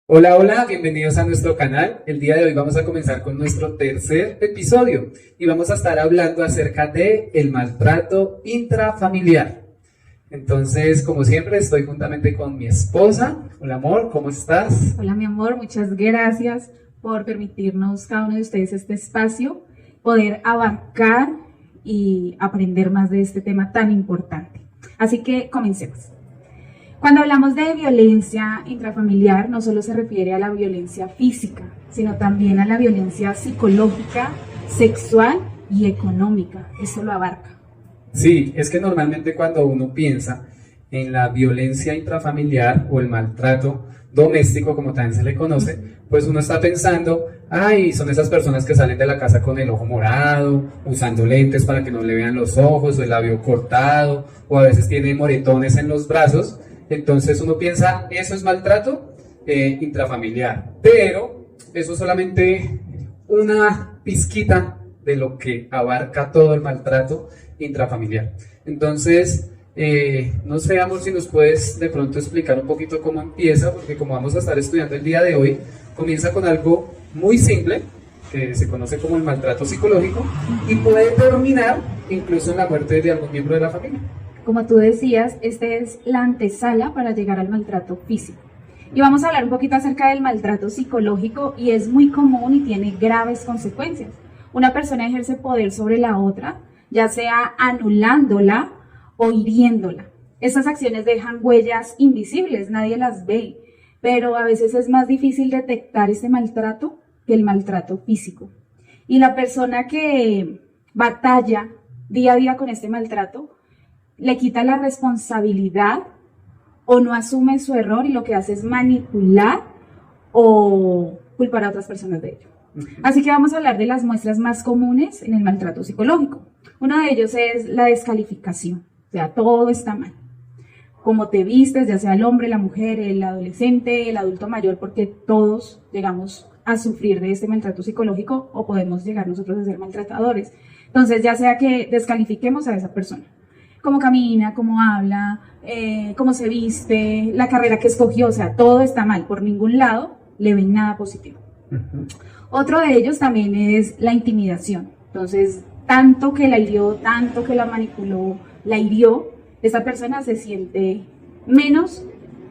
Hola, hola, bienvenidos a nuestro canal. El día de hoy vamos a comenzar con nuestro tercer episodio y vamos a estar hablando acerca de el maltrato intrafamiliar. Entonces, como siempre, estoy juntamente con mi esposa. Hola, amor, ¿cómo estás? Hola, mi amor, muchas gracias por permitirnos cada uno de ustedes este espacio, poder abarcar y aprender más de este tema tan importante. Así que comencemos. Cuando hablamos de violencia intrafamiliar, no solo se refiere a la violencia física, sino también a la violencia psicológica, sexual y económica. Eso lo abarca. Sí, es que normalmente cuando uno piensa en la violencia intrafamiliar o el maltrato doméstico, como también se le conoce, pues uno está pensando, ay, son esas personas que salen de la casa con el ojo morado, usando lentes para que no le vean los ojos, o el labio cortado, o a veces tiene moretones en los brazos. Entonces uno piensa, eso es maltrato intrafamiliar, pero eso es solamente una pizquita de lo que abarca todo el maltrato intrafamiliar. Entonces, no sé, amor, si nos puedes de pronto explicar un poquito cómo empieza, porque como vamos a estar estudiando el día de hoy, comienza con algo muy simple, que se conoce como el maltrato psicológico, y puede terminar incluso en la muerte de algún miembro de la familia. Como tú decías, esta es la antesala para llegar al maltrato físico. Y vamos a hablar un poquito acerca del maltrato psicológico y es muy común y tiene graves consecuencias. Una persona ejerce poder sobre la otra, ya sea anulándola o hiriéndola. Estas acciones dejan huellas invisibles, nadie las ve, pero a veces es más difícil detectar este maltrato que el maltrato físico. Y la persona que batalla día a día con este maltrato, le quita la responsabilidad o no asume su error y lo que hace es manipular o culpar a otras personas de ello. Así que vamos a hablar de las muestras más comunes en el maltrato psicológico. Uno de ellos es la descalificación, o sea, todo está mal. Cómo te vistes, ya sea el hombre, la mujer, el adolescente, el adulto mayor, porque todos llegamos a sufrir de este maltrato psicológico o podemos llegar nosotros a ser maltratadores. Entonces, ya sea que descalifiquemos a esa persona. Cómo camina, cómo habla, cómo se viste, la carrera que escogió, o sea, todo está mal, por ningún lado le ven nada positivo. Otro de ellos también es la intimidación. Entonces, tanto que la hirió, tanto que la manipuló, la hirió, esta persona se siente menos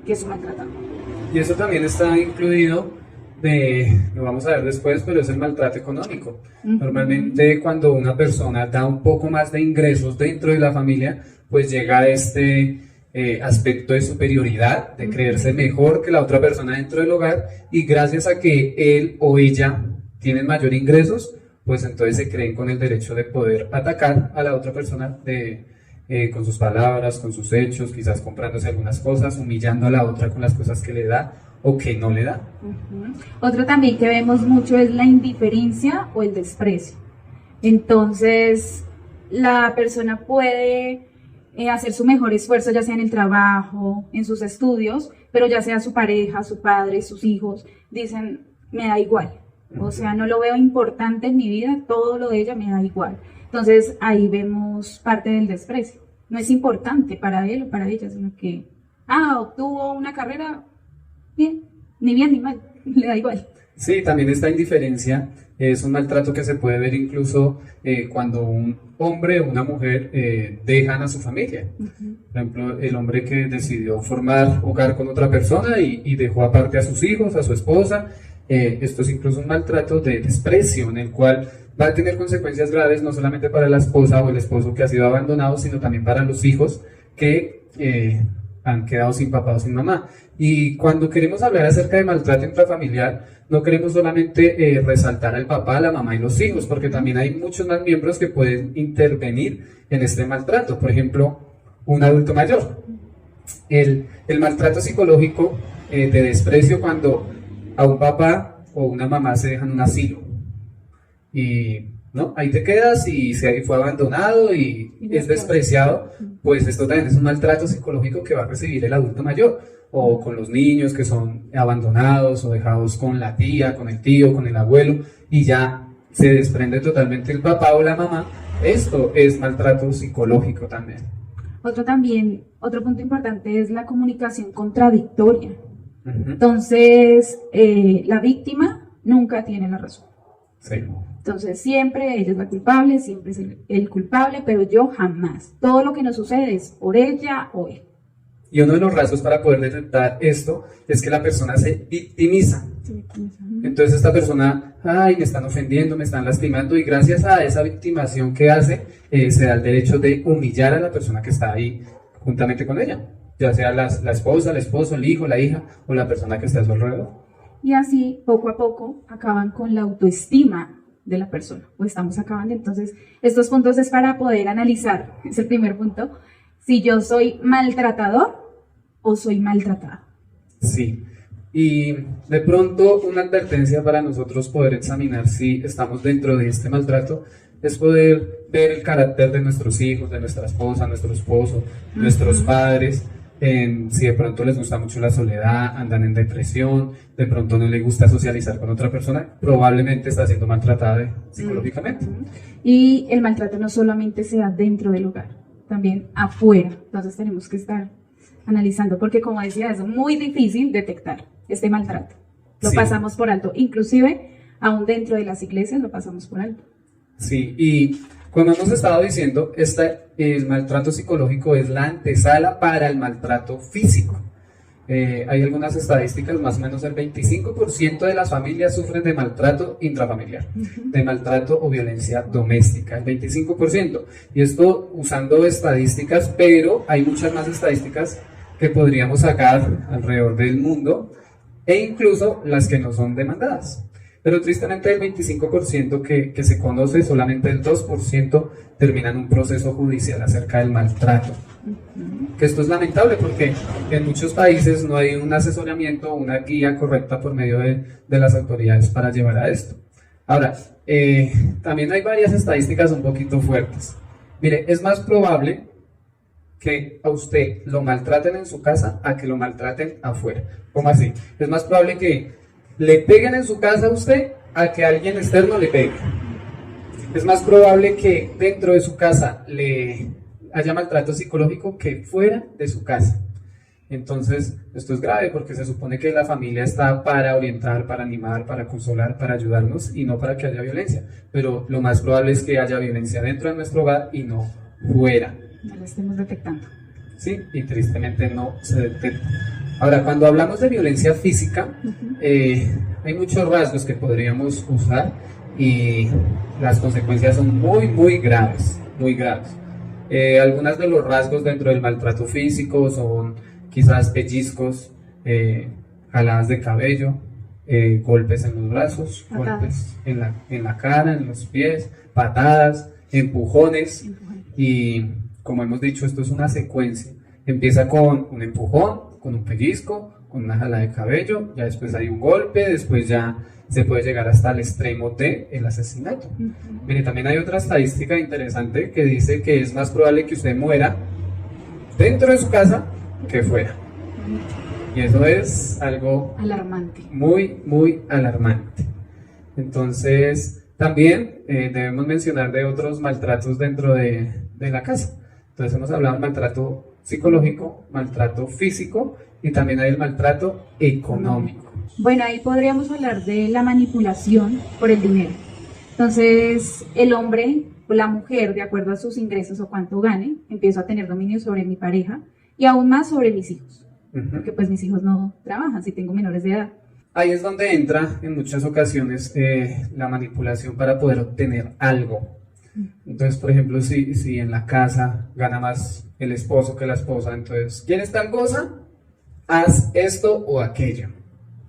que su maltratador. Y eso también está incluido lo vamos a ver después, pero es el maltrato económico. Normalmente cuando una persona da un poco más de ingresos dentro de la familia, pues llega a este aspecto de superioridad, de creerse mejor que la otra persona dentro del hogar, y gracias a que él o ella tienen mayor ingresos, pues entonces se creen con el derecho de poder atacar a la otra persona con sus palabras, con sus hechos, quizás comprándose algunas cosas, humillando a la otra con las cosas que le da o que no le da. Otro también que vemos mucho es la indiferencia o el desprecio. Entonces, la persona puede hacer su mejor esfuerzo, ya sea en el trabajo, en sus estudios, pero ya sea su pareja, su padre, sus hijos, dicen, me da igual. O sea, no lo veo importante en mi vida, todo lo de ella me da igual. Entonces, ahí vemos parte del desprecio. No es importante para él o para ella, sino que, obtuvo una carrera, bien, ni mal, le da igual. Sí, también esta indiferencia es un maltrato que se puede ver incluso cuando un hombre o una mujer dejan a su familia. Por ejemplo, el hombre que decidió formar hogar con otra persona y dejó aparte a sus hijos, a su esposa. Esto es incluso un maltrato de desprecio en el cual va a tener consecuencias graves no solamente para la esposa o el esposo que ha sido abandonado, sino también para los hijos que han quedado sin papá o sin mamá. Y cuando queremos hablar acerca de maltrato intrafamiliar, no queremos solamente resaltar al papá, la mamá y los hijos, porque también hay muchos más miembros que pueden intervenir en este maltrato. Por ejemplo, un adulto mayor. El maltrato psicológico de desprecio cuando a un papá o una mamá se dejan en un asilo. Y ¿no? Ahí te quedas y si fue abandonado y es despreciado, pues esto también es un maltrato psicológico que va a recibir el adulto mayor, o con los niños que son abandonados o dejados con la tía, con el tío, con el abuelo, y ya se desprende totalmente el papá o la mamá. Esto es maltrato psicológico también. Otro punto importante es la comunicación contradictoria. Entonces, la víctima nunca tiene la razón. Sí. Entonces, siempre ella es la culpable, siempre es el culpable, pero yo jamás. Todo lo que nos sucede es por ella o él. Y uno de los rasgos para poder detectar esto es que la persona se victimiza. Entonces esta persona, ay, me están ofendiendo, me están lastimando, y gracias a esa victimación que hace, se da el derecho de humillar a la persona que está ahí juntamente con ella, ya sea la esposa, el esposo, el hijo, la hija o la persona que está a su alrededor. Y así, poco a poco, acaban con la autoestima de la persona, o estamos acabando. Entonces, estos puntos es para poder analizar, es el primer punto, si yo soy maltratador o soy maltratada. Sí, y de pronto una advertencia para nosotros poder examinar si estamos dentro de este maltrato es poder ver el carácter de nuestros hijos, de nuestra esposa, nuestro esposo, nuestros padres, si de pronto les gusta mucho la soledad, andan en depresión, de pronto no les gusta socializar con otra persona, probablemente está siendo maltratada psicológicamente. Y el maltrato no solamente se da dentro del hogar, también afuera. Entonces tenemos que estar analizando, porque como decía, es muy difícil detectar este maltrato. Lo pasamos por alto, inclusive aún dentro de las iglesias lo pasamos por alto. Sí, y como hemos estado diciendo, el maltrato psicológico es la antesala para el maltrato físico. Hay algunas estadísticas, más o menos el 25% de las familias sufren de maltrato intrafamiliar, de maltrato o violencia doméstica, el 25%. Y esto usando estadísticas, pero hay muchas más estadísticas que podríamos sacar alrededor del mundo, e incluso las que no son demandadas. Pero tristemente el 25% que se conoce, solamente el 2% termina en un proceso judicial acerca del maltrato. Que esto es lamentable porque en muchos países no hay un asesoramiento, una guía correcta por medio de las autoridades para llevar a esto. Ahora, también hay varias estadísticas un poquito fuertes. Mire, es más probable que a usted lo maltraten en su casa a que lo maltraten afuera. ¿Cómo así? Es más probable que le peguen en su casa a usted a que alguien externo le pegue. Es más probable que dentro de su casa le haya maltrato psicológico que fuera de su casa. Entonces, esto es grave porque se supone que la familia está para orientar, para animar, para consolar, para ayudarnos y no para que haya violencia. Pero lo más probable es que haya violencia dentro de nuestro hogar y no fuera. No lo estemos detectando. Sí, y tristemente no se detecta. Ahora, cuando hablamos de violencia física, hay muchos rasgos que podríamos usar y las consecuencias son muy, muy graves, muy graves. Algunos de los rasgos dentro del maltrato físico son quizás pellizcos, jaladas de cabello, golpes en los brazos, golpes en la cara, en los pies, patadas, empujones. Y como hemos dicho, esto es una secuencia. Empieza con un empujón, con un pellizco, con una jalada de cabello, ya después hay un golpe, después ya se puede llegar hasta el extremo del asesinato. Mire, también hay otra estadística interesante que dice que es más probable que usted muera dentro de su casa que fuera. Y eso es algo alarmante, muy, muy alarmante. Entonces, también debemos mencionar de otros maltratos dentro de la casa. Entonces hemos hablado del maltrato psicológico, maltrato físico y también hay el maltrato económico. Bueno, ahí podríamos hablar de la manipulación por el dinero. Entonces, el hombre o la mujer, de acuerdo a sus ingresos o cuánto gane, empiezo a tener dominio sobre mi pareja y aún más sobre mis hijos. Porque pues mis hijos no trabajan si tengo menores de edad. Ahí es donde entra en muchas ocasiones la manipulación para poder obtener algo. Entonces, por ejemplo, si en la casa gana más el esposo que la esposa, entonces, ¿quieres tal cosa? Haz esto o aquello.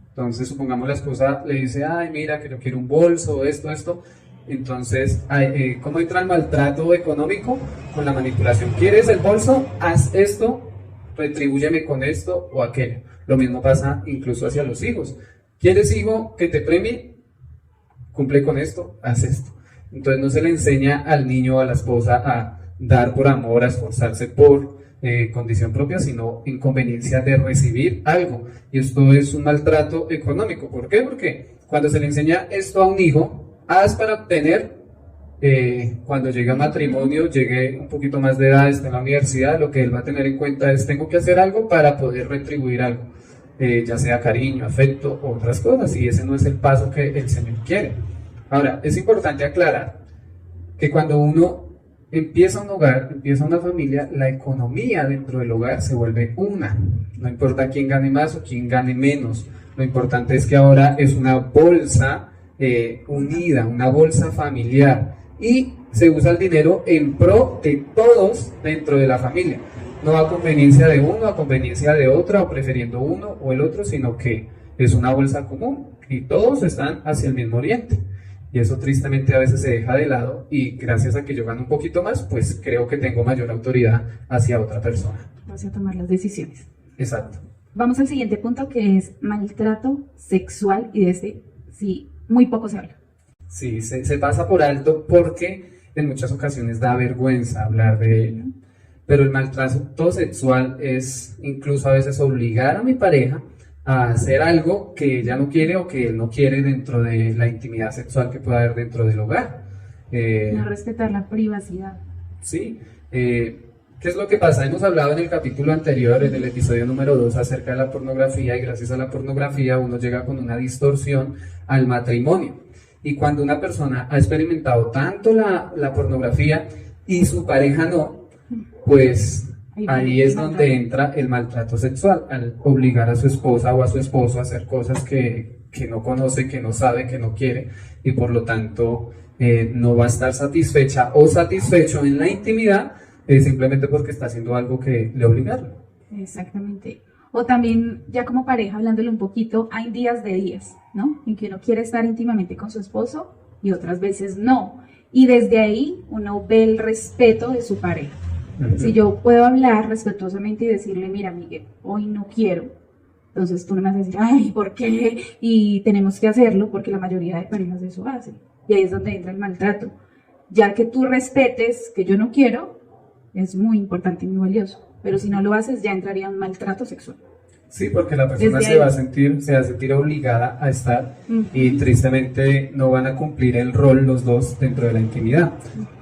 Entonces, supongamos la esposa le dice, ay, mira, que yo quiero un bolso, esto. Entonces, ¿cómo entra el maltrato económico? Con la manipulación. ¿Quieres el bolso? Haz esto, retribúyeme con esto o aquello. Lo mismo pasa incluso hacia los hijos. ¿Quieres, hijo, que te premie? Cumple con esto, haz esto. Entonces no se le enseña al niño o a la esposa a dar por amor, a esforzarse por condición propia, sino en conveniencia de recibir algo. Y esto es un maltrato económico. ¿Por qué? Porque cuando se le enseña esto a un hijo, haz para obtener, cuando llegue a matrimonio, llegue un poquito más de edad, esté en la universidad, lo que él va a tener en cuenta es, tengo que hacer algo para poder retribuir algo. ya sea cariño, afecto o otras cosas, y ese no es el paso que el Señor quiere. Ahora, es importante aclarar que cuando uno empieza un hogar, empieza una familia, la economía dentro del hogar se vuelve una. No importa quién gane más o quién gane menos. Lo importante es que ahora es una bolsa unida, una bolsa familiar. Y se usa el dinero en pro de todos dentro de la familia. No a conveniencia de uno, a conveniencia de otra, o prefiriendo uno o el otro, sino que es una bolsa común y todos están hacia el mismo oriente. Y eso tristemente a veces se deja de lado, y gracias a que yo gano un poquito más, pues creo que tengo mayor autoridad hacia otra persona. Hacia tomar las decisiones. Exacto. Vamos al siguiente punto, que es maltrato sexual, y de este sí, muy poco se habla. Sí, se pasa por alto porque en muchas ocasiones da vergüenza hablar de ello. Pero el maltrato sexual es incluso a veces obligar a mi pareja a hacer algo que ella no quiere o que él no quiere dentro de la intimidad sexual que pueda haber dentro del hogar. No respetar la privacidad. Sí. ¿Qué es lo que pasa? Hemos hablado en el capítulo anterior, en el episodio número 2, acerca de la pornografía, y gracias a la pornografía uno llega con una distorsión al matrimonio. Y cuando una persona ha experimentado tanto la pornografía y su pareja no, pues ahí es donde entra el maltrato sexual, al obligar a su esposa o a su esposo a hacer cosas que no conoce, que no sabe, que no quiere, y por lo tanto no va a estar satisfecha o satisfecho en la intimidad simplemente porque está haciendo algo que le obligaron. Exactamente. O también, ya como pareja, hablándole un poquito, hay días de días, ¿no? En que uno quiere estar íntimamente con su esposo y otras veces no. Y desde ahí uno ve el respeto de su pareja. Si yo puedo hablar respetuosamente y decirle, mira, Miguel, hoy no quiero, entonces tú no me vas a decir, ay, ¿por qué? Y tenemos que hacerlo porque la mayoría de parejas eso hacen. Y ahí es donde entra el maltrato. Ya que tú respetes que yo no quiero, es muy importante y muy valioso. Pero si no lo haces, ya entraría un maltrato sexual. Sí, porque la persona se va a sentir obligada a estar, y tristemente no van a cumplir el rol los dos dentro de la intimidad.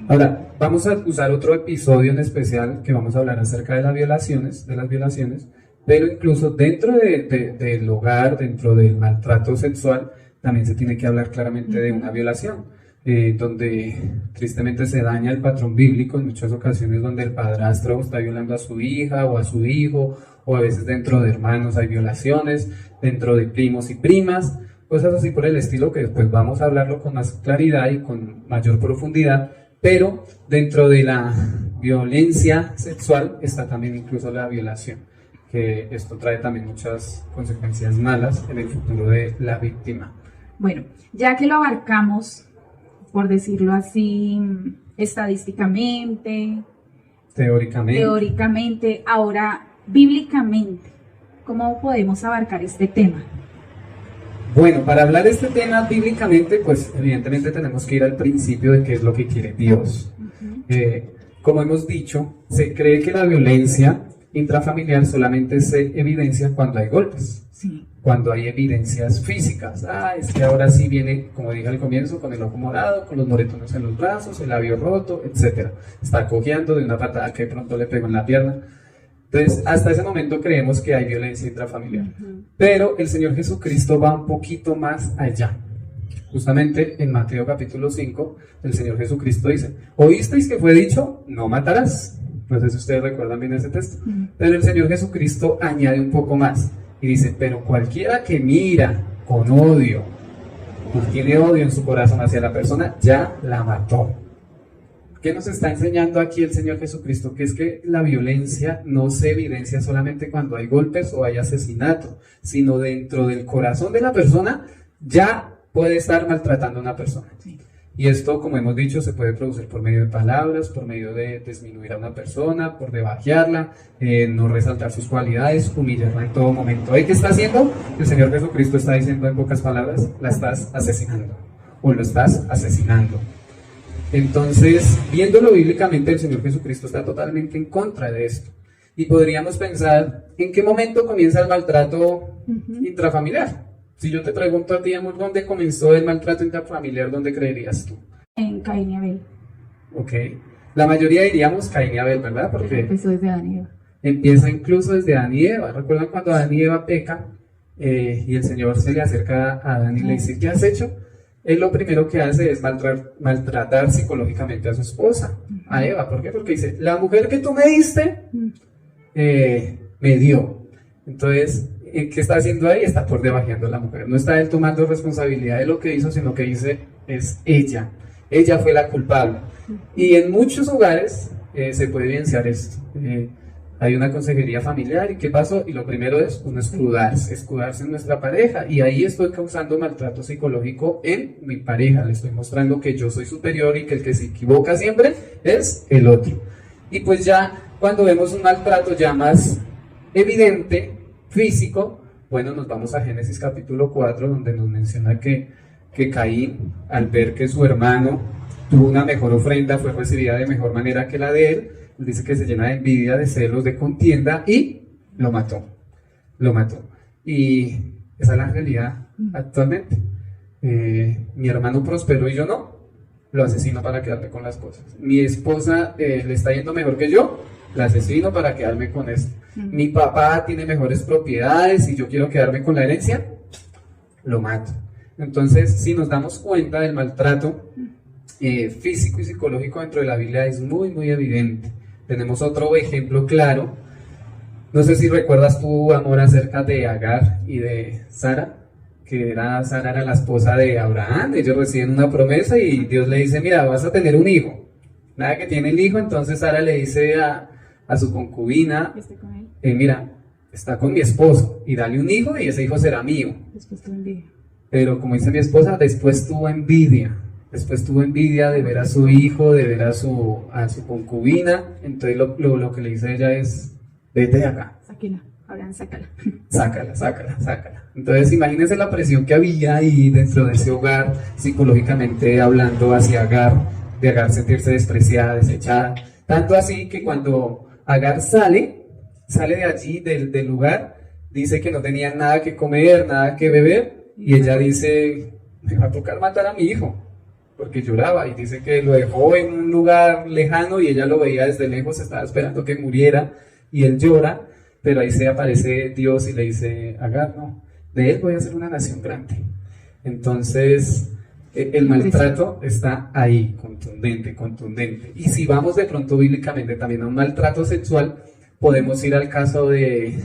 Ahora, vamos a usar otro episodio en especial que vamos a hablar acerca de las violaciones, pero incluso dentro del hogar, dentro del maltrato sexual, también se tiene que hablar claramente de una violación, donde tristemente se daña el patrón bíblico en muchas ocasiones, donde el padrastro está violando a su hija o a su hijo, o a veces dentro de hermanos hay violaciones, dentro de primos y primas, cosas así por el estilo, que después vamos a hablarlo con más claridad y con mayor profundidad. Pero dentro de la violencia sexual está también incluso la violación, que esto trae también muchas consecuencias malas en el futuro de la víctima. Bueno, ya que lo abarcamos, por decirlo así, estadísticamente, teóricamente, ahora bíblicamente, ¿cómo podemos abarcar este tema? Bueno, para hablar de este tema bíblicamente, pues evidentemente tenemos que ir al principio de qué es lo que quiere Dios. Como hemos dicho, se cree que la violencia intrafamiliar solamente se evidencia cuando hay golpes, sí, cuando hay evidencias físicas. Es que ahora sí viene, como dije al comienzo, con el ojo morado, con los moretones en los brazos, el labio roto, etc. Está cojeando de una patada que de pronto le pegó en la pierna. Entonces, hasta ese momento creemos que hay violencia intrafamiliar. Pero el Señor Jesucristo va un poquito más allá. Justamente en Mateo capítulo 5, el Señor Jesucristo dice, ¿oísteis que fue dicho, no matarás? No sé si ustedes recuerdan bien ese texto. Pero el Señor Jesucristo añade un poco más y dice, pero cualquiera que mira con odio, y tiene odio en su corazón hacia la persona, ya la mató. ¿Qué nos está enseñando aquí el Señor Jesucristo? Que es que la violencia no se evidencia solamente cuando hay golpes o hay asesinato, sino dentro del corazón de la persona ya puede estar maltratando a una persona. Sí. Y esto, como hemos dicho, se puede producir por medio de palabras, por medio de disminuir a una persona, por debajearla, no resaltar sus cualidades, humillarla en todo momento. ¿Qué está haciendo? El Señor Jesucristo está diciendo en pocas palabras, la estás asesinando o lo estás asesinando. Entonces, viéndolo bíblicamente, el Señor Jesucristo está totalmente en contra de esto. Y podríamos pensar, ¿en qué momento comienza el maltrato intrafamiliar? Si yo te pregunto a ti, amor, ¿dónde comenzó el maltrato intrafamiliar? ¿Dónde creerías tú? En Caín y Abel. Ok. La mayoría diríamos Caín y Abel, ¿verdad? Porque empezó desde Adán y Eva. Empieza incluso desde Adán y Eva. ¿Recuerdan cuando Adán y Eva pecan? y el Señor se le acerca a Adán y le dice, ¿qué has hecho? Él lo primero que hace es maltratar psicológicamente a su esposa, a Eva. ¿Por qué? Porque dice, la mujer que tú me diste, me dio. Entonces, ¿qué está haciendo ahí? Está por debajeando a la mujer. No está él tomando responsabilidad de lo que hizo, sino que dice, es ella. Ella fue la culpable. Y en muchos hogares se puede evidenciar esto. Hay una consejería familiar, ¿y qué pasó? Y lo primero es uno escudarse en nuestra pareja, y ahí estoy causando maltrato psicológico en mi pareja, le estoy mostrando que yo soy superior y que el que se equivoca siempre es el otro. Y pues ya cuando vemos un maltrato ya más evidente, físico, bueno, nos vamos a Génesis capítulo 4, donde nos menciona que Caín, al ver que su hermano tuvo una mejor ofrenda, fue recibida de mejor manera que la de él, dice que se llena de envidia, de celos, de contienda, y lo mató. Y esa es la realidad actualmente. Mi hermano prosperó y yo no, lo asesino para quedarme con las cosas. Mi esposa le está yendo mejor que yo, la asesino para quedarme con esto. Mi papá tiene mejores propiedades y yo quiero quedarme con la herencia, lo mato. Entonces, si nos damos cuenta del maltrato físico y psicológico dentro de la Biblia, es muy, muy evidente. Tenemos otro ejemplo claro. No sé si recuerdas tu amor acerca de Agar y de Sara, Sara era la esposa de Abraham. Ellos reciben una promesa y Dios le dice, mira, vas a tener un hijo. Nada que tiene el hijo, entonces Sara le dice a su concubina, mira, está con mi esposo y dale un hijo y ese hijo será mío. Después tuvo envidia. Pero como dice mi esposa, después tuvo envidia de ver a su hijo, de ver a su concubina. Entonces lo que le dice ella es, vete de acá. Sáquela, Abraham, sácala. Sácala. Entonces imagínense la presión que había ahí dentro de ese hogar, psicológicamente hablando hacia Agar, de Agar sentirse despreciada, desechada. Tanto así que cuando Agar sale de allí, del lugar, dice que no tenía nada que comer, nada que beber, y ella dice, me va a tocar matar a mi hijo, porque lloraba, y dice que lo dejó en un lugar lejano y ella lo veía desde lejos, estaba esperando que muriera, y él llora, pero ahí se aparece Dios y le dice, Agar, no, de él voy a hacer una nación grande. Entonces, el maltrato está ahí, contundente. Y si vamos de pronto bíblicamente también a un maltrato sexual, podemos ir al caso de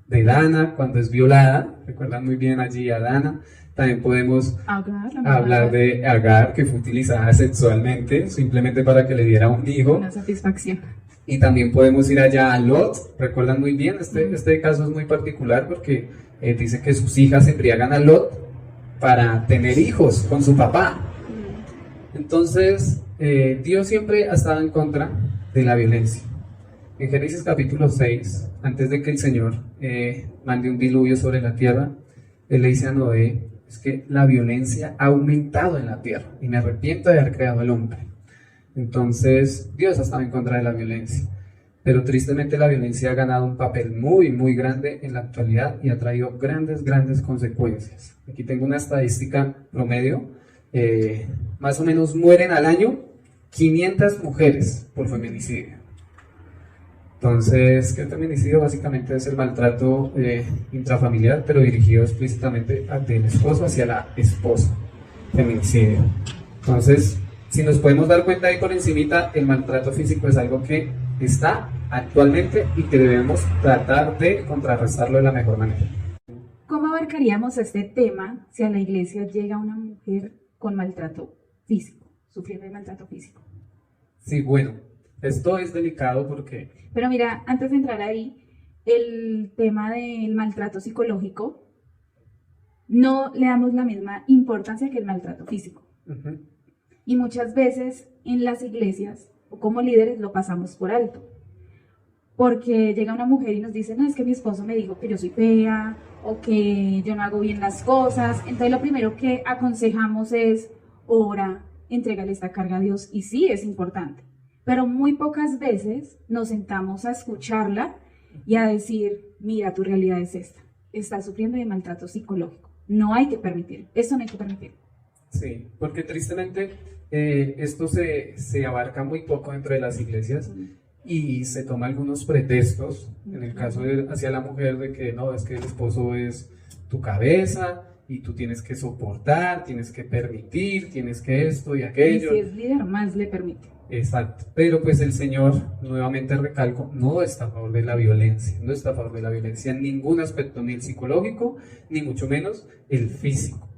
Dana, cuando es violada. Recuerdan muy bien allí a Dana. También podemos hablar de Agar, que fue utilizada sexualmente, simplemente para que le diera un hijo. Una satisfacción. Y también podemos ir allá a Lot. Recuerdan muy bien, este caso es muy particular porque dice que sus hijas embriagan a Lot para tener hijos con su papá. Entonces, Dios siempre ha estado en contra de la violencia. En Génesis capítulo 6, antes de que el Señor mande un diluvio sobre la tierra, Él le dice a Noé, es que la violencia ha aumentado en la tierra y me arrepiento de haber creado al hombre. Entonces, Dios ha estado en contra de la violencia. Pero tristemente la violencia ha ganado un papel muy, muy grande en la actualidad y ha traído grandes consecuencias. Aquí tengo una estadística promedio. Más o menos mueren al año 500 mujeres por feminicidio. Entonces, ¿qué es el feminicidio? Básicamente es el maltrato intrafamiliar, pero dirigido explícitamente del esposo hacia la esposa. Feminicidio. Entonces, si nos podemos dar cuenta ahí por encimita, el maltrato físico es algo que está actualmente y que debemos tratar de contrarrestarlo de la mejor manera. ¿Cómo abarcaríamos este tema si a la iglesia llega una mujer con maltrato físico, sufriendo de maltrato físico? Sí, bueno, esto es delicado porque... Pero mira, antes de entrar ahí, el tema del maltrato psicológico, no le damos la misma importancia que el maltrato físico. Uh-huh. Y muchas veces en las iglesias, o como líderes, lo pasamos por alto. Porque llega una mujer y nos dice, no, es que mi esposo me dijo que yo soy fea, o que yo no hago bien las cosas. Entonces lo primero que aconsejamos es, ora, entrégale esta carga a Dios. Y sí, es importante. Pero muy pocas veces nos sentamos a escucharla y a decir, mira, tu realidad es esta. Estás sufriendo de maltrato psicológico. No hay que permitir. Esto no hay que permitir. Sí, porque tristemente esto se abarca muy poco dentro de las iglesias y se toma algunos pretextos, en el caso de hacia la mujer, de que no, es que el esposo es tu cabeza y tú tienes que soportar, tienes que permitir, tienes que esto y aquello. Y si es líder, más le permite. Exacto, pero pues el Señor, nuevamente recalco, no está a favor de la violencia, no está a favor de la violencia en ningún aspecto, ni el psicológico, ni mucho menos el físico.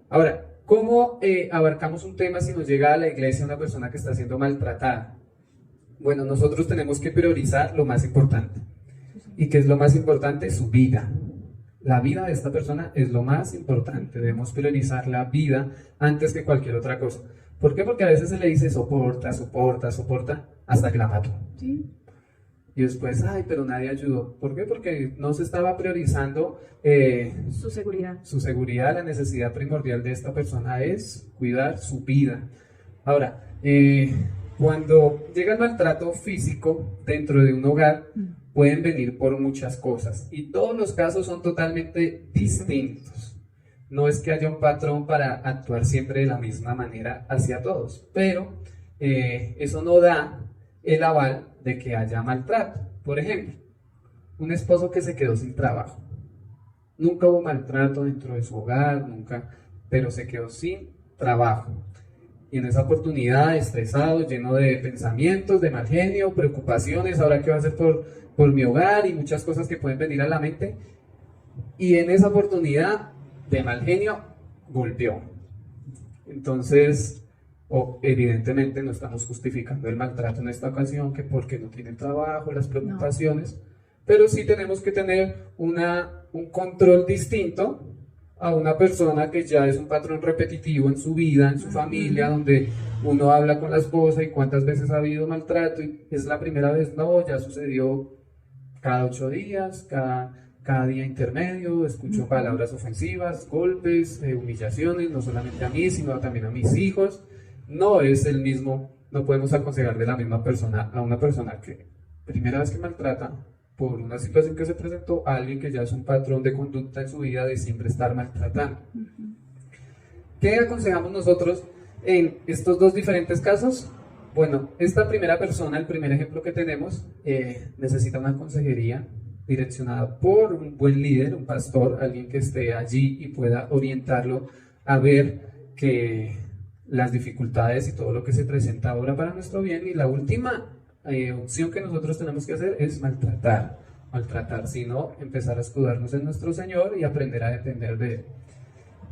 Ahora, ¿cómo abarcamos un tema si nos llega a la iglesia una persona que está siendo maltratada? Bueno, nosotros tenemos que priorizar lo más importante. ¿Y qué es lo más importante? Su vida. La vida de esta persona es lo más importante, debemos priorizar la vida antes que cualquier otra cosa. ¿Por qué? Porque a veces se le dice soporta, soporta, soporta, hasta que la mató. Sí. Y después, ay, pero nadie ayudó. ¿Por qué? Porque no se estaba priorizando su seguridad. Su seguridad, la necesidad primordial de esta persona es cuidar su vida. Ahora, cuando llega el maltrato físico dentro de un hogar, pueden venir por muchas cosas. Y todos los casos son totalmente distintos. No es que haya un patrón para actuar siempre de la misma manera hacia todos, pero eso no da el aval de que haya maltrato. Por ejemplo, un esposo que se quedó sin trabajo. Nunca hubo maltrato dentro de su hogar, nunca, pero se quedó sin trabajo. Y en esa oportunidad, estresado, lleno de pensamientos, de mal genio, preocupaciones, ahora qué va a hacer por mi hogar y muchas cosas que pueden venir a la mente. Y en esa oportunidad de mal genio, golpeó. Entonces, evidentemente no estamos justificando el maltrato en esta ocasión, que porque no tiene trabajo, las preocupaciones, pero sí tenemos que tener un control distinto a una persona que ya es un patrón repetitivo en su vida, en su familia, donde uno habla con la esposa y cuántas veces ha habido maltrato y es la primera vez, no, ya sucedió cada 8 días, cada día intermedio, escucho palabras ofensivas, golpes, humillaciones, no solamente a mí, sino también a mis hijos. No es el mismo, no podemos aconsejar de la misma persona a una persona que primera vez que maltrata por una situación que se presentó a alguien que ya es un patrón de conducta en su vida de siempre estar maltratando. ¿Qué aconsejamos nosotros en estos dos diferentes casos? Bueno, esta primera persona, el primer ejemplo que tenemos, necesita una consejería direccionada por un buen líder, un pastor, alguien que esté allí y pueda orientarlo a ver que las dificultades y todo lo que se presenta ahora para nuestro bien. Y la última opción que nosotros tenemos que hacer es maltratar, sino empezar a escudarnos en nuestro Señor y aprender a depender de Él.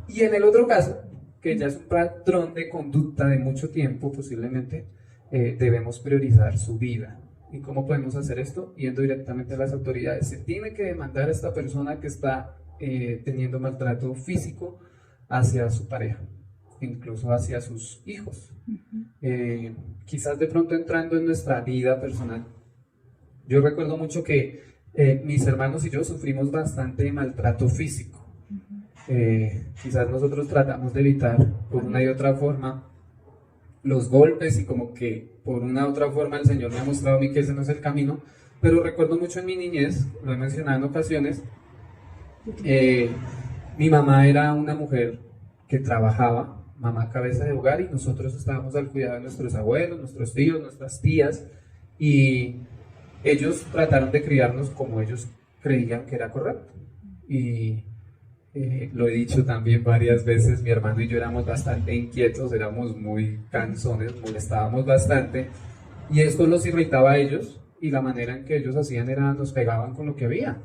Y en el otro caso, que ya es un patrón de conducta de mucho tiempo, posiblemente debemos priorizar su vida. ¿Y cómo podemos hacer esto? Yendo directamente a las autoridades. Se tiene que demandar a esta persona que está teniendo maltrato físico hacia su pareja, incluso hacia sus hijos. Quizás de pronto entrando en nuestra vida personal. Yo recuerdo mucho que mis hermanos y yo sufrimos bastante maltrato físico. Quizás nosotros tratamos de evitar por una y otra forma los golpes y como que por una u otra forma el Señor me ha mostrado a mí que ese no es el camino, pero recuerdo mucho en mi niñez, lo he mencionado en ocasiones, mi mamá era una mujer que trabajaba, mamá cabeza de hogar, y nosotros estábamos al cuidado de nuestros abuelos, nuestros tíos, nuestras tías, y ellos trataron de criarnos como ellos creían que era correcto. Y lo he dicho también varias veces, mi hermano y yo éramos bastante inquietos, éramos muy cansones, molestábamos bastante, y esto los irritaba a ellos, y la manera en que ellos hacían era, nos pegaban con lo que había,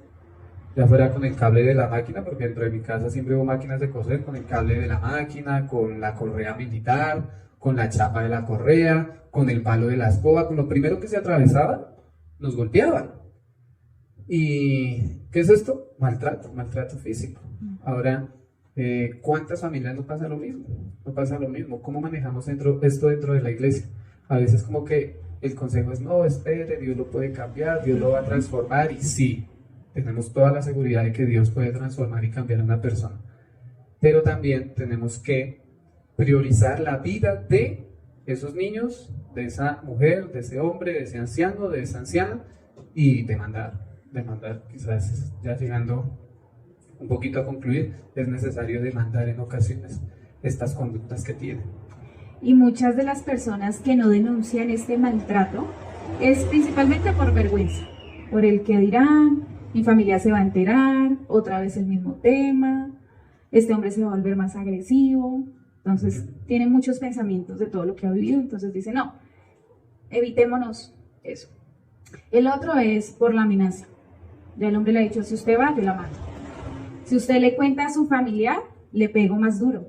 ya fuera con el cable de la máquina, porque dentro de mi casa siempre hubo máquinas de coser, con el cable de la máquina, con la correa militar, con la chapa de la correa, con el palo de la escoba, con lo primero que se atravesaba, nos golpeaban. ¿Y qué es esto? Maltrato físico. Ahora, ¿cuántas familias no pasa lo mismo? No pasa lo mismo. ¿Cómo manejamos esto dentro de la iglesia? A veces como que el consejo es, no, espere, Dios lo puede cambiar, Dios lo va a transformar, y sí, tenemos toda la seguridad de que Dios puede transformar y cambiar a una persona. Pero también tenemos que priorizar la vida de esos niños, de esa mujer, de ese hombre, de ese anciano, de esa anciana, y demandar, quizás ya llegando un poquito a concluir, es necesario demandar en ocasiones estas conductas que tienen. Y muchas de las personas que no denuncian este maltrato es principalmente por vergüenza, por el que dirán, mi familia se va a enterar, otra vez el mismo tema, este hombre se va a volver más agresivo. Entonces tiene muchos pensamientos de todo lo que ha vivido, entonces dice, no, evitémonos eso. El otro es por la amenaza. Ya el hombre le ha dicho, si usted va, yo la mato. Si usted le cuenta a su familiar, le pego más duro.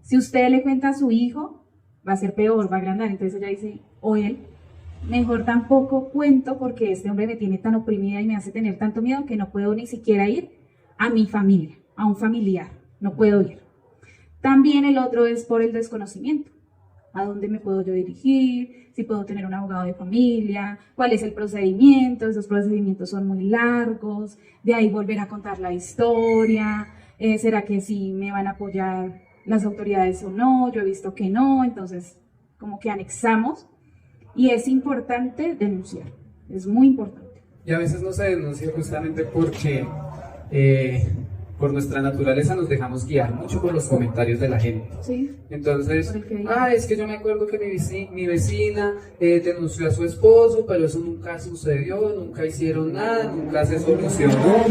Si usted le cuenta a su hijo, va a ser peor, va a agrandar. Entonces ella dice, o él, mejor tampoco cuento porque este hombre me tiene tan oprimida y me hace tener tanto miedo que no puedo ni siquiera ir a mi familia, a un familiar, no puedo ir. También el otro es por el desconocimiento. ¿A dónde me puedo yo dirigir? Si puedo tener un abogado de familia, cuál es el procedimiento, esos procedimientos son muy largos, de ahí volver a contar la historia, ¿será que sí me van a apoyar las autoridades o no? Yo he visto que no, entonces como que anexamos y es importante denunciar, es muy importante. Y a veces no se denuncia justamente porque por nuestra naturaleza nos dejamos guiar mucho por los comentarios de la gente. Sí. Entonces, es que yo me acuerdo que mi vecina denunció a su esposo, pero eso nunca sucedió, nunca hicieron nada, nunca se solucionó.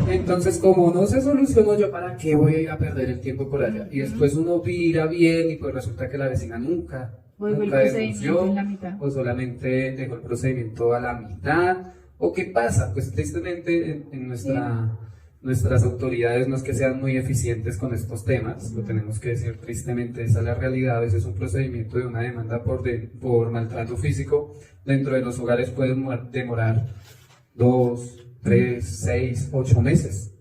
Entonces, como no se solucionó, yo para qué voy a ir a perder el tiempo por allá. Y después uno vira bien y pues resulta que la vecina nunca denunció, o solamente dejó el procedimiento a la mitad. ¿O qué pasa? Pues tristemente en nuestras autoridades no es que sean muy eficientes con estos temas, lo tenemos que decir tristemente, esa es la realidad. A veces un procedimiento de una demanda por maltrato físico dentro de los hogares puede demorar 2, 3, 6, 8 meses.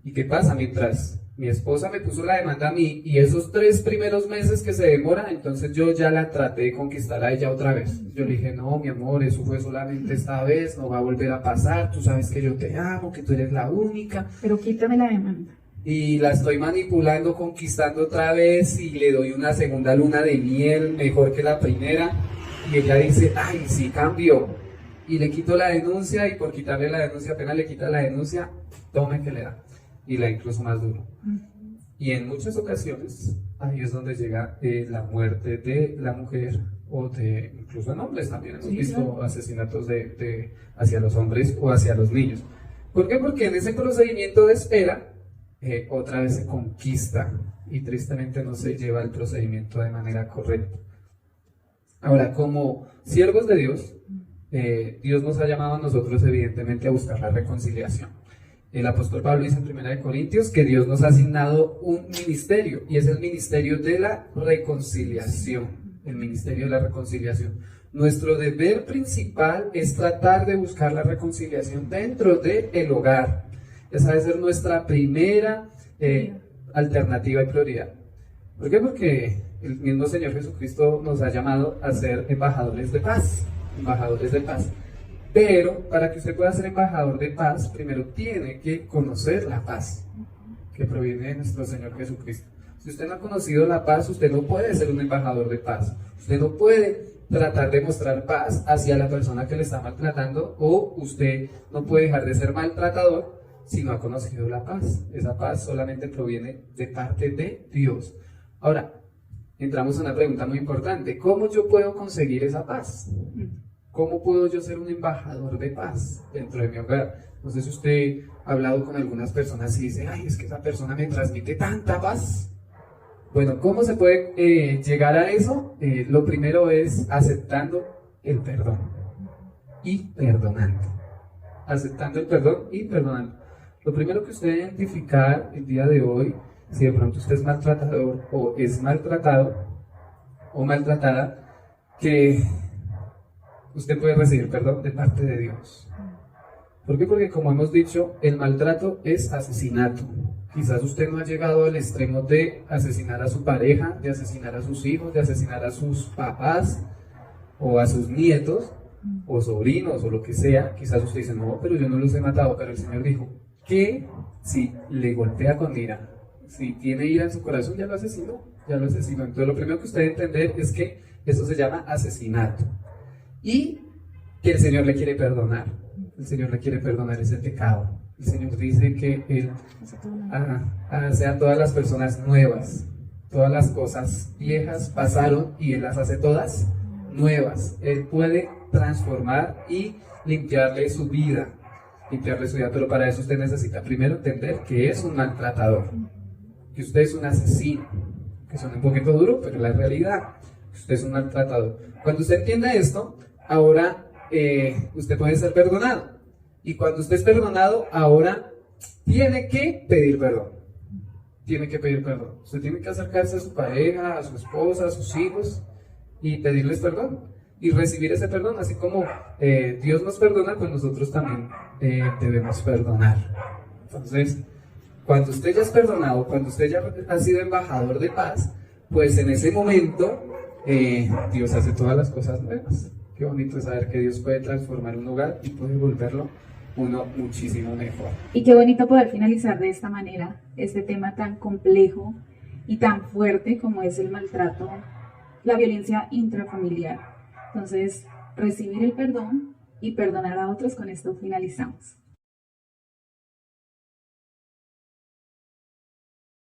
¿Y qué pasa? Mientras mi esposa me puso la demanda a mí y esos 3 primeros meses que se demora, entonces yo ya la traté de conquistar a ella otra vez. Yo le dije, no, mi amor, eso fue solamente esta vez, no va a volver a pasar, tú sabes que yo te amo, que tú eres la única. Pero quítame la demanda. Y la estoy manipulando, conquistando otra vez y le doy una segunda luna de miel, mejor que la primera. Y ella dice, ay, sí cambió. Y le quito la denuncia y por quitarle la denuncia, apenas le quita la denuncia, tome que le da. Y la incluso más duro. Y en muchas ocasiones ahí es donde llega la muerte de la mujer o de incluso en hombres también. Hemos visto asesinatos hacia los hombres o hacia los niños. ¿Por qué? Porque en ese procedimiento de espera otra vez se conquista y tristemente no se lleva el procedimiento de manera correcta. Ahora, como siervos de Dios, Dios nos ha llamado a nosotros evidentemente a buscar la reconciliación. El apóstol Pablo dice en 1 Corintios que Dios nos ha asignado un ministerio y es el ministerio de la reconciliación. El ministerio de la reconciliación. Nuestro deber principal es tratar de buscar la reconciliación dentro del hogar. Esa debe ser nuestra primera alternativa y prioridad. ¿Por qué? Porque el mismo Señor Jesucristo nos ha llamado a ser embajadores de paz. Embajadores de paz. Pero para que usted pueda ser embajador de paz, primero tiene que conocer la paz que proviene de nuestro Señor Jesucristo. Si usted no ha conocido la paz, usted no puede ser un embajador de paz. Usted no puede tratar de mostrar paz hacia la persona que le está maltratando, o usted no puede dejar de ser maltratador si no ha conocido la paz. Esa paz solamente proviene de parte de Dios. Ahora, entramos a una pregunta muy importante. ¿Cómo yo puedo conseguir esa paz? ¿Cómo puedo yo ser un embajador de paz dentro de mi hogar? No sé si usted ha hablado con algunas personas y dice, ay, es que esa persona me transmite tanta paz. Bueno, ¿cómo se puede llegar a eso? Lo primero es aceptando el perdón y perdonando. Aceptando el perdón y perdonando. Lo primero que usted debe identificar el día de hoy, si de pronto usted es maltratador o es maltratado o maltratada, que usted puede recibir perdón de parte de Dios. ¿Por qué? Porque como hemos dicho, el maltrato es asesinato. Quizás usted no ha llegado al extremo de asesinar a su pareja, de asesinar a sus hijos, de asesinar a sus papás o a sus nietos o sobrinos o lo que sea. Quizás usted dice, no, pero yo no los he matado. Pero el Señor dijo que si le golpea con ira, si tiene ira en su corazón, ya lo asesinó. Entonces lo primero que usted debe entender es que eso se llama asesinato. Y que el Señor le quiere perdonar. El Señor le quiere perdonar ese pecado. El Señor dice que Él hace a todas las personas nuevas. Todas las cosas viejas pasaron y Él las hace todas nuevas. Él puede transformar y limpiarle su vida. limpiarle su vida, pero para eso usted necesita primero entender que es un maltratador, que usted es un asesino, que suena un poquito duro, pero es la realidad, usted es un maltratador. Cuando usted entienda esto, ahora usted puede ser perdonado, y cuando usted es perdonado, ahora tiene que pedir perdón. Tiene que pedir perdón. Usted tiene que acercarse a su pareja, a su esposa, a sus hijos y pedirles perdón y recibir ese perdón, así como Dios nos perdona, pues nosotros también debemos perdonar. Entonces, cuando usted ya es perdonado, cuando usted ya ha sido embajador de paz, pues en ese momento Dios hace todas las cosas nuevas. Qué bonito es saber que Dios puede transformar un hogar y puede volverlo uno muchísimo mejor. Y qué bonito poder finalizar de esta manera este tema tan complejo y tan fuerte como es el maltrato, la violencia intrafamiliar. Entonces, recibir el perdón y perdonar a otros, con esto finalizamos.